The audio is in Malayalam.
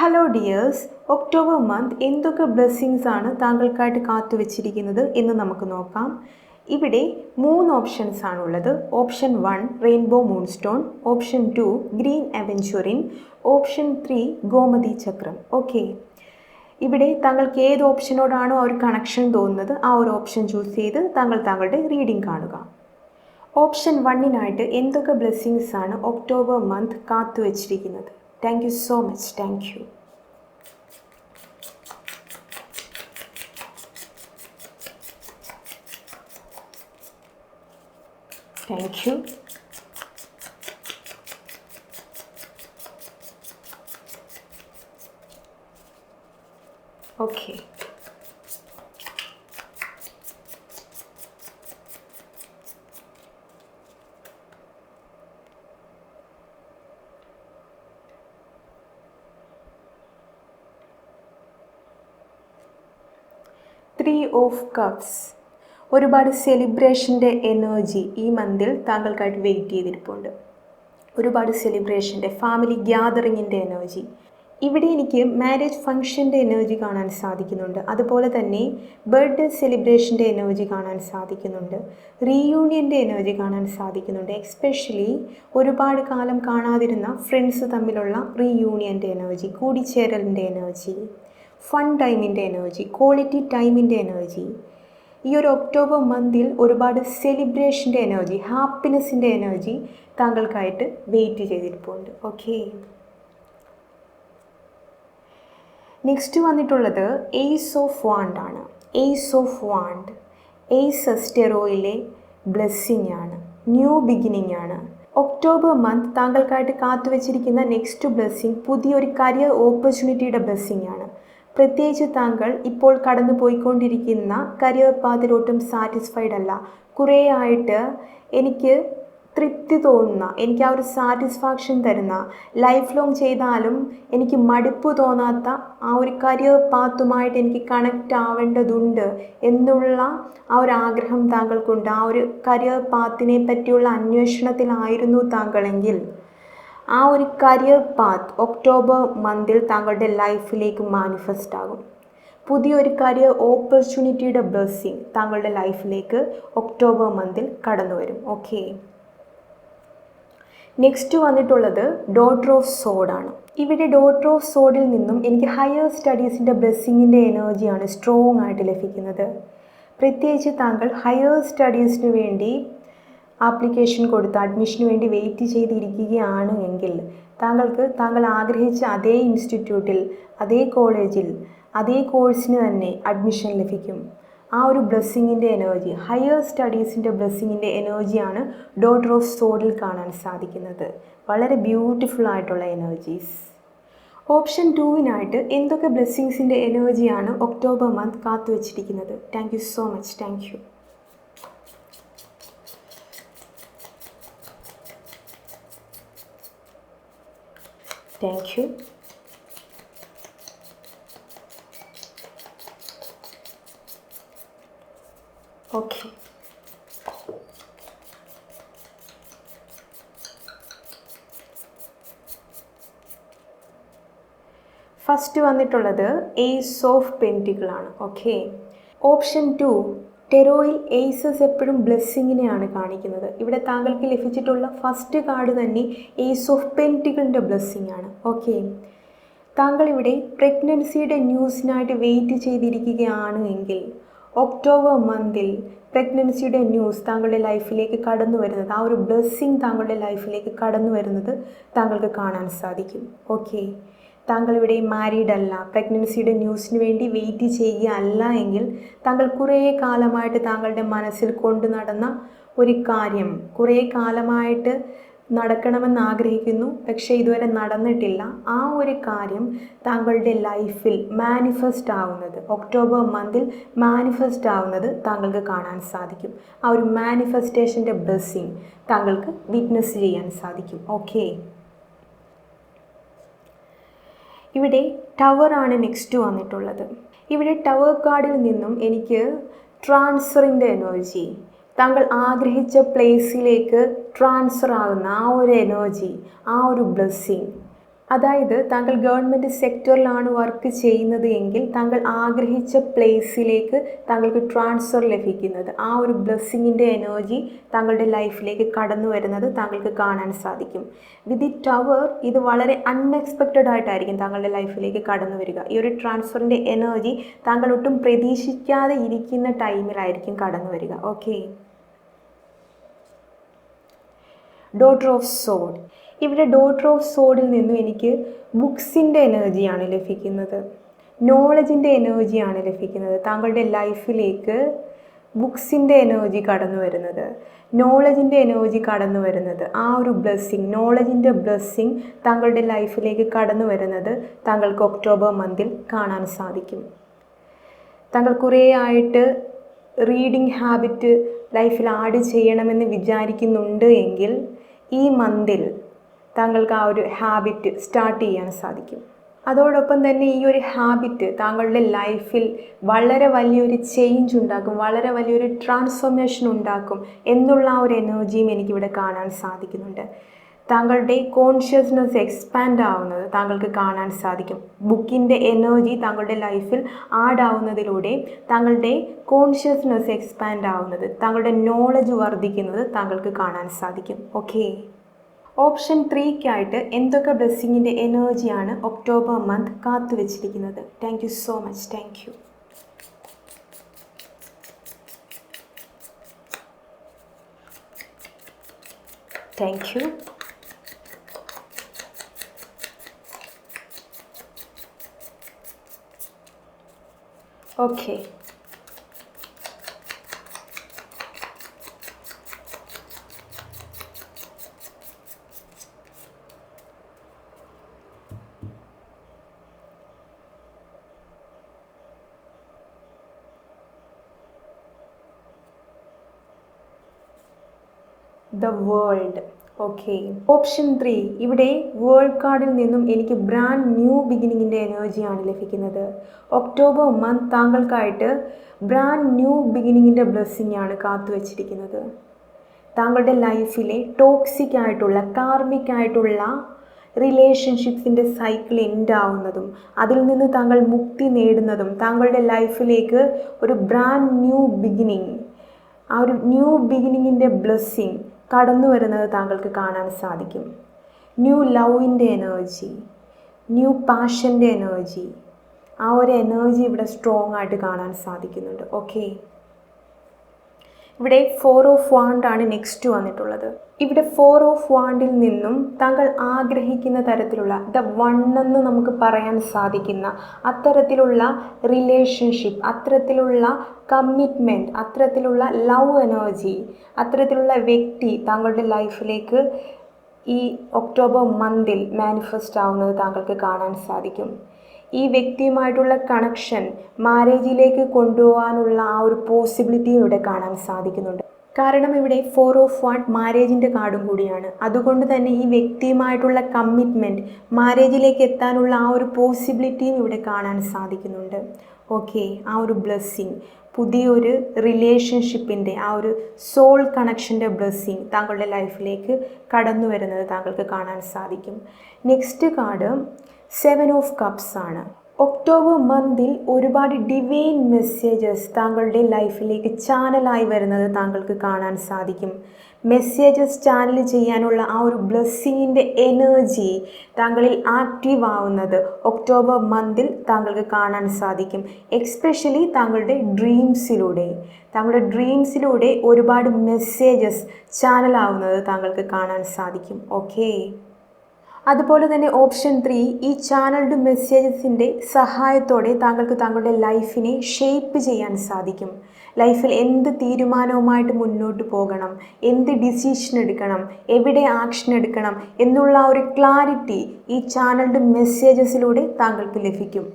ഹലോ ഡിയേഴ്സ്, ഒക്ടോബർ മന്ത് എന്തൊക്കെ ബ്ലെസ്സിങ്സ് ആണ് താങ്കൾക്കായിട്ട് കാത്തുവച്ചിരിക്കുന്നത് എന്ന് നമുക്ക് നോക്കാം. ഇവിടെ 3 ഓപ്ഷൻസ് ആണുള്ളത്. Option 1 rainbow moonstone, option 2 green aventurine, option 3 Gomati ചക്രം. ഓക്കെ, ഇവിടെ താങ്കൾക്ക് ഏത് ഓപ്ഷനോടാണോ ഒരു കണക്ഷൻ തോന്നുന്നത് ആ ഒരു ഓപ്ഷൻ ചൂസ് ചെയ്ത് താങ്കളുടെ റീഡിംഗ് കാണുക. ഓപ്ഷൻ 1-നായിട്ട് എന്തൊക്കെ ബ്ലെസ്സിങ്സ് ആണ് ഒക്ടോബർ മന്ത് കാത്തുവച്ചിരിക്കുന്നത്? Thank you so much. Thank you. Thank you. Okay. Three of Cups. ഒരുപാട് സെലിബ്രേഷൻ്റെ എനർജി ഈ മന്തിൽ താങ്കൾക്കായിട്ട് വെയിറ്റ് ചെയ്തിരിപ്പുണ്ട്. ഒരുപാട് സെലിബ്രേഷൻ്റെ, ഫാമിലി ഗ്യാതറിങ്ങിൻ്റെ എനർജി. ഇവിടെ എനിക്ക് മാരേജ് ഫംഗ്ഷൻ്റെ എനർജി കാണാൻ സാധിക്കുന്നുണ്ട്. അതുപോലെ തന്നെ ബർത്ത്ഡേ സെലിബ്രേഷൻ്റെ എനർജി കാണാൻ സാധിക്കുന്നുണ്ട്. റീയൂണിയൻ്റെ എനർജി കാണാൻ സാധിക്കുന്നുണ്ട്. എക്സ്പെഷ്യലി ഒരുപാട് കാലം കാണാതിരുന്ന ഫ്രണ്ട്സ് തമ്മിലുള്ള റീയൂണിയൻ്റെ എനർജി, കൂടിച്ചേരലിൻ്റെ എനർജി, ഫൺ ടൈമിൻ്റെ എനർജി, ക്വാളിറ്റി ടൈമിൻ്റെ എനർജി. ഈ ഒരു ഒക്ടോബർ മന്തിൽ ഒരുപാട് സെലിബ്രേഷൻ്റെ എനർജി, ഹാപ്പിനെസ്സിൻ്റെ എനർജി താങ്കൾക്കായിട്ട് വെയിറ്റ് ചെയ്തിരിപ്പുണ്ട്. ഓക്കെ, നെക്സ്റ്റ് വന്നിട്ടുള്ളത് ഏസ് ഓഫ് വാണ്ട് ആണ്. ഏസ് ഓഫ് വാണ്ട്, ഏസ് അസ്റ്റെറോയിലെ ബ്ലെസ്സിങ് ആണ്, ന്യൂ ബിഗിനിങ് ആണ്. ഒക്ടോബർ മന്ത് താങ്കൾക്കായിട്ട് കാത്തുവച്ചിരിക്കുന്ന നെക്സ്റ്റ് ബ്ലെസ്സിങ് പുതിയൊരു കരിയർ ഓപ്പർച്യൂണിറ്റിയുടെ ബ്ലെസ്സിങ് ആണ്. പ്രത്യേകിച്ച് താങ്കൾ ഇപ്പോൾ കടന്നു പോയിക്കൊണ്ടിരിക്കുന്ന കരിയർ പാത്തിലോട്ടും സാറ്റിസ്ഫൈഡ് അല്ല. കുറേ ആയിട്ട് എനിക്ക് തൃപ്തി തോന്നുന്ന, എനിക്ക് ആ ഒരു സാറ്റിസ്ഫാക്ഷൻ തരുന്ന, ലൈഫ് ലോങ് ചെയ്താലും എനിക്ക് മടുപ്പ് തോന്നാത്ത ആ ഒരു കരിയർ പാത്തുമായിട്ട് എനിക്ക് കണക്റ്റ് ആവേണ്ടതുണ്ട് എന്നുള്ള ആ ഒരു ആഗ്രഹം താങ്കൾക്കുണ്ട്. ആ ഒരു കരിയർ പാത്തിനെ പറ്റിയുള്ള അന്വേഷണത്തിലായിരുന്നു താങ്കളെങ്കിൽ ആ ഒരു കരിയർ പാത്ത് ഒക്ടോബർ മന്തിൽ താങ്കളുടെ ലൈഫിലേക്ക് മാനിഫെസ്റ്റ് ആകും. പുതിയൊരു കരിയർ ഓപ്പർച്യൂണിറ്റിയുടെ ബ്ലെസ്സിങ് താങ്കളുടെ ലൈഫിലേക്ക് ഒക്ടോബർ മന്തിൽ കടന്നു വരും. ഓക്കെ, നെക്സ്റ്റ് വന്നിട്ടുള്ളത് ഡോട്ടർ ഓഫ് സോഡ് ആണ്. ഇവിടെ ഡോട്ടർ ഓഫ് സോഡിൽ നിന്നും എനിക്ക് ഹയർ സ്റ്റഡീസിൻ്റെ ബ്ലെസ്സിങ്ങിൻ്റെ എനർജിയാണ് സ്ട്രോങ് ആയിട്ട് ലഭിക്കുന്നത്. പ്രത്യേകിച്ച് താങ്കൾ ഹയർ സ്റ്റഡീസിന് വേണ്ടി ആപ്ലിക്കേഷൻ കൊടുത്ത് അഡ്മിഷന് വേണ്ടി വെയിറ്റ് ചെയ്തിരിക്കുകയാണ് എങ്കിൽ താങ്കൾ ആഗ്രഹിച്ച അതേ ഇൻസ്റ്റിറ്റ്യൂട്ടിൽ, അതേ കോളേജിൽ, അതേ കോഴ്സിന് തന്നെ അഡ്മിഷൻ ലഭിക്കും. ആ ഒരു ബ്ലെസ്സിങ്ങിൻ്റെ എനർജി, ഹയർ സ്റ്റഡീസിൻ്റെ ബ്ലെസ്സിങ്ങിൻ്റെ എനർജിയാണ് ഡോട്ടർ ഓഫ് സോഡിൽ കാണാൻ സാധിക്കുന്നത്. വളരെ ബ്യൂട്ടിഫുൾ ആയിട്ടുള്ള എനർജീസ്. ഓപ്ഷൻ 2-നായിട്ട് എന്തൊക്കെ ബ്ലെസ്സിങ്സിൻ്റെ എനർജിയാണ് ഒക്ടോബർ മന്ത് കാത്തുവച്ചിരിക്കുന്നത്? Thank you so much. Thank you. Thank you. Okay. First വന്നിട്ടുള്ളത് ഏസ് ഓഫ് പെൻറ്റിക്കിൾ ആണ്. ഓക്കെ, ഓപ്ഷൻ 2 ടെറോയിൽ ഏസസ് എപ്പോഴും ബ്ലെസ്സിങ്ങിനെയാണ് കാണിക്കുന്നത്. ഇവിടെ താങ്കൾക്ക് ലഭിച്ചിട്ടുള്ള ഫസ്റ്റ് കാർഡ് തന്നെ ഏസ് ഓഫ് പെൻറ്റിക്കിളിൻ്റെ ബ്ലെസ്സിങ് ആണ്. ഓക്കെ, താങ്കൾ ഇവിടെ പ്രഗ്നൻസിയുടെ ന്യൂസിനായിട്ട് വെയിറ്റ് ചെയ്തിരിക്കുകയാണ് എങ്കിൽ ഒക്ടോബർ മന്തിൽ പ്രഗ്നൻസിയുടെ ന്യൂസ് താങ്കളുടെ ലൈഫിലേക്ക് കടന്നു വരുന്നത്, ആ ഒരു ബ്ലെസ്സിങ് താങ്കളുടെ ലൈഫിലേക്ക് കടന്നു വരുന്നത് താങ്കൾക്ക് കാണാൻ സാധിക്കും. ഓക്കെ, താങ്കളിവിടെ മാരീഡ് അല്ല, പ്രഗ്നൻസിയുടെ ന്യൂസിന് വേണ്ടി വെയിറ്റ് ചെയ്യുകയല്ല എങ്കിൽ താങ്കൾ കുറേ കാലമായിട്ട് താങ്കളുടെ മനസ്സിൽ കൊണ്ടു നടന്ന ഒരു കാര്യം, കുറേ കാലമായിട്ട് നടക്കണമെന്ന് ആഗ്രഹിക്കുന്നു, പക്ഷേ ഇതുവരെ നടന്നിട്ടില്ല. ആ ഒരു കാര്യം താങ്കളുടെ ലൈഫിൽ മാനിഫെസ്റ്റ് ആവുന്നത്, ഒക്ടോബർ മന്തിൽ മാനിഫെസ്റ്റ് ആവുന്നത് താങ്കൾക്ക് കാണാൻ സാധിക്കും. ആ ഒരു മാനിഫെസ്റ്റേഷൻ്റെ ബ്ലെസ്സിങ് താങ്കൾക്ക് വിറ്റ്നസ് ചെയ്യാൻ സാധിക്കും. ഓക്കെ, ഇവിടെ ടവറാണ് നെക്സ്റ്റ് വന്നിട്ടുള്ളത്. ഇവിടെ ടവർ കാർഡിൽ നിന്നും എനിക്ക് ട്രാൻസ്ഫറിൻ്റെ എനർജി, താങ്കൾ ആഗ്രഹിച്ച പ്ലേസിലേക്ക് ട്രാൻസ്ഫർ ആകുന്ന ആ ഒരു എനർജി, ആ ഒരു ബ്ലെസ്സിങ്, അതായത് താങ്കൾ ഗവൺമെൻറ് സെക്ടറിലാണ് വർക്ക് ചെയ്യുന്നത് എങ്കിൽ താങ്കൾ ആഗ്രഹിച്ച പ്ലേസിലേക്ക് താങ്കൾക്ക് ട്രാൻസ്ഫർ ലഭിക്കുന്നത്, ആ ഒരു ബ്ലെസ്സിങ്ങിൻ്റെ എനർജി താങ്കളുടെ ലൈഫിലേക്ക് കടന്നു വരുന്നത് താങ്കൾക്ക് കാണാൻ സാധിക്കും. വിത്ത് ഇറ്റ് അവർ ഇത് വളരെ അൺഎക്സ്പെക്റ്റഡ് ആയിട്ടായിരിക്കും താങ്കളുടെ ലൈഫിലേക്ക് കടന്നു വരിക. ഈ ഒരു ട്രാൻസ്ഫറിൻ്റെ എനർജി താങ്കൾ ഒട്ടും പ്രതീക്ഷിക്കാതെ ഇരിക്കുന്ന ടൈമിലായിരിക്കും കടന്നു വരിക. ഓക്കെ. Daughter of സോഡ്. ഇവിടെ ഡോട്ടർ ഓഫ് സോഡിൽ നിന്നും എനിക്ക് ബുക്സിൻ്റെ എനർജിയാണ് ലഭിക്കുന്നത്, നോളജിൻ്റെ എനർജിയാണ് ലഭിക്കുന്നത്. താങ്കളുടെ ലൈഫിലേക്ക് ബുക്സിൻ്റെ എനർജി കടന്നു വരുന്നത്, നോളജിൻ്റെ എനർജി കടന്നു വരുന്നത്, ആ ഒരു ബ്ലെസ്സിങ്, നോളജിൻ്റെ ബ്ലെസ്സിങ് താങ്കളുടെ ലൈഫിലേക്ക് കടന്നു വരുന്നത് താങ്കൾക്ക് ഒക്ടോബർ മന്തിൽ കാണാൻ സാധിക്കും. താങ്കൾ കുറേ ആയിട്ട് റീഡിംഗ് ഹാബിറ്റ് ലൈഫിൽ ആഡ് ചെയ്യണമെന്ന് വിചാരിക്കുന്നുണ്ട് എങ്കിൽ ഈ മന്തിൽ താങ്കൾക്ക് ആ ഒരു ഹാബിറ്റ് സ്റ്റാർട്ട് ചെയ്യാൻ സാധിക്കും. അതോടൊപ്പം തന്നെ ഈ ഒരു ഹാബിറ്റ് താങ്കളുടെ ലൈഫിൽ വളരെ വലിയൊരു ചേഞ്ച് ഉണ്ടാക്കും, വളരെ വലിയൊരു ട്രാൻസ്ഫോർമേഷൻ ഉണ്ടാക്കും എന്നുള്ള ആ ഒരു എനർജിയും എനിക്കിവിടെ കാണാൻ സാധിക്കുന്നുണ്ട്. താങ്കളുടെ കോൺഷ്യസ്നെസ് എക്സ്പാൻഡ് ആവുന്നത് താങ്കൾക്ക് കാണാൻ സാധിക്കും. ബുക്കിൻ്റെ എനർജി താങ്കളുടെ ലൈഫിൽ ആഡ് ആവുന്നതിലൂടെ താങ്കളുടെ കോൺഷ്യസ്നെസ് എക്സ്പാൻഡ് ആവുന്നത്, താങ്കളുടെ നോളജ് വർദ്ധിക്കുന്നത് താങ്കൾക്ക് കാണാൻ സാധിക്കും. ഓക്കെ. ഓപ്ഷൻ 3ക്കായിട്ട് എന്തൊക്കെ ബ്ലെസ്സിങ്ങിൻ്റെ എനർജിയാണ് ഒക്ടോബർ മന്ത് കാത്തുവച്ചിരിക്കുന്നത്? Thank you so much. Thank you. Thank you. Okay. The world. Okay. Option 3 ഇവിടെ വേൾഡ് കാർഡിൽ നിന്നും എനിക്ക് ബ്രാൻഡ് ന്യൂ ബിഗിനിങ്ങിൻ്റെ എനർജിയാണ് ലഭിക്കുന്നത്. ഒക്ടോബർ മന്ത് താങ്കൾക്കായിട്ട് ബ്രാൻഡ് ന്യൂ ബിഗിനിങ്ങിൻ്റെ ബ്ലെസ്സിങ് ആണ് കാത്തുവച്ചിരിക്കുന്നത്. താങ്കളുടെ ലൈഫിലെ ടോക്സിക് ആയിട്ടുള്ള, കാർമിക് ആയിട്ടുള്ള റിലേഷൻഷിപ്സിൻ്റെ സൈക്കിൾ എൻഡ് ആവുന്നതും അതിൽ നിന്ന് താങ്കൾ മുക്തി നേടുന്നതും താങ്കളുടെ ലൈഫിലേക്ക് ഒരു ബ്രാൻഡ് ന്യൂ ബിഗിനിങ്, ആ ഒരു ന്യൂ ബിഗിനിങ്ങിൻ്റെ ബ്ലെസ്സിങ് കടന്നു വരുന്നത് താങ്കൾക്ക് കാണാൻ സാധിക്കും. ന്യൂ ലവിൻ്റെ എനർജി, ന്യൂ പാഷൻ്റെ എനർജി, ആ ഒരു എനർജി ഇവിടെ സ്ട്രോങ് ആയിട്ട് കാണാൻ സാധിക്കുന്നുണ്ട്. ഓക്കെ. ഇവിടെ 4 ഓഫ് വാണ്ടാണ് നെക്സ്റ്റ് വന്നിട്ടുള്ളത്. ഇവിടെ 4 ഓഫ് വാണ്ടിൽ നിന്നും താങ്കൾ ആഗ്രഹിക്കുന്ന തരത്തിലുള്ള ദ വൺ എന്ന് നമുക്ക് പറയാൻ സാധിക്കുന്ന അത്തരത്തിലുള്ള റിലേഷൻഷിപ്പ്, അത്തരത്തിലുള്ള കമ്മിറ്റ്മെൻറ്റ്, അത്തരത്തിലുള്ള ലവ് എനർജി, അത്തരത്തിലുള്ള വ്യക്തി താങ്കളുടെ ലൈഫിലേക്ക് ഈ ഒക്ടോബർ മന്തിൽ മാനിഫെസ്റ്റ് ആവുന്നത് താങ്കൾക്ക് കാണാൻ സാധിക്കും. ഈ വ്യക്തിയുമായിട്ടുള്ള കണക്ഷൻ മാരേജിലേക്ക് കൊണ്ടുപോകാനുള്ള ആ ഒരു പോസിബിലിറ്റി ഇവിടെ കാണാൻ സാധിക്കുന്നുണ്ട്. കാരണം ഇവിടെ 4 ഓഫ് വാണ്ട് മാരേജിൻ്റെ കാർഡും കൂടിയാണ്. അതുകൊണ്ട് തന്നെ ഈ വ്യക്തിയുമായിട്ടുള്ള കമ്മിറ്റ്മെൻറ്റ്, മാരേജിലേക്ക് എത്താനുള്ള ആ ഒരു പോസിബിലിറ്റിയും ഇവിടെ കാണാൻ സാധിക്കുന്നുണ്ട്. ഓക്കെ. ആ ഒരു ബ്ലെസ്സിങ്, പുതിയൊരു റിലേഷൻഷിപ്പിൻ്റെ ആ ഒരു സോൾ കണക്ഷൻ്റെ ബ്ലെസ്സിങ് താങ്കളുടെ ലൈഫിലേക്ക് കടന്നു വരുന്നത് താങ്കൾക്ക് കാണാൻ സാധിക്കും. നെക്സ്റ്റ് കാർഡ് 7 ഓഫ് കപ്സ് ആണ്. ഒക്ടോബർ മന്തിൽ ഒരുപാട് ഡിവൈൻ മെസ്സേജസ് താങ്കളുടെ ലൈഫിലേക്ക് ചാനലായി വരുന്നത് താങ്കൾക്ക് കാണാൻ സാധിക്കും. മെസ്സേജസ് ചാനൽ ചെയ്യാനുള്ള ആ ഒരു ബ്ലെസ്സിങ്ങിൻ്റെ എനർജി താങ്കളിൽ ആക്റ്റീവ് ആവുന്നത് ഒക്ടോബർ മന്തിൽ താങ്കൾക്ക് കാണാൻ സാധിക്കും. എക്സ്പെഷ്യലി താങ്കളുടെ ഡ്രീംസിലൂടെ ഒരുപാട് മെസ്സേജസ് ചാനലാവുന്നത് താങ്കൾക്ക് കാണാൻ സാധിക്കും. ഓക്കെ. അതുപോലെ തന്നെ ഓപ്ഷൻ 3 ഈ ചാനൽഡ് മെസ്സേജസിൻ്റെ സഹായത്തോടെ താങ്കൾക്ക് താങ്കളുടെ ലൈഫിനെ ഷേപ്പ് ചെയ്യാൻ സാധിക്കും. ലൈഫിൽ എന്ത് തീരുമാനവുമായിട്ട് മുന്നോട്ട് പോകണം, എന്ത് ഡിസിഷൻ എടുക്കണം, എവിടെ ആക്ഷൻ എടുക്കണം എന്നുള്ള ഒരു ക്ലാരിറ്റി ഈ ചാനൽഡ് മെസ്സേജസിലൂടെ താങ്കൾക്ക് ലഭിക്കും.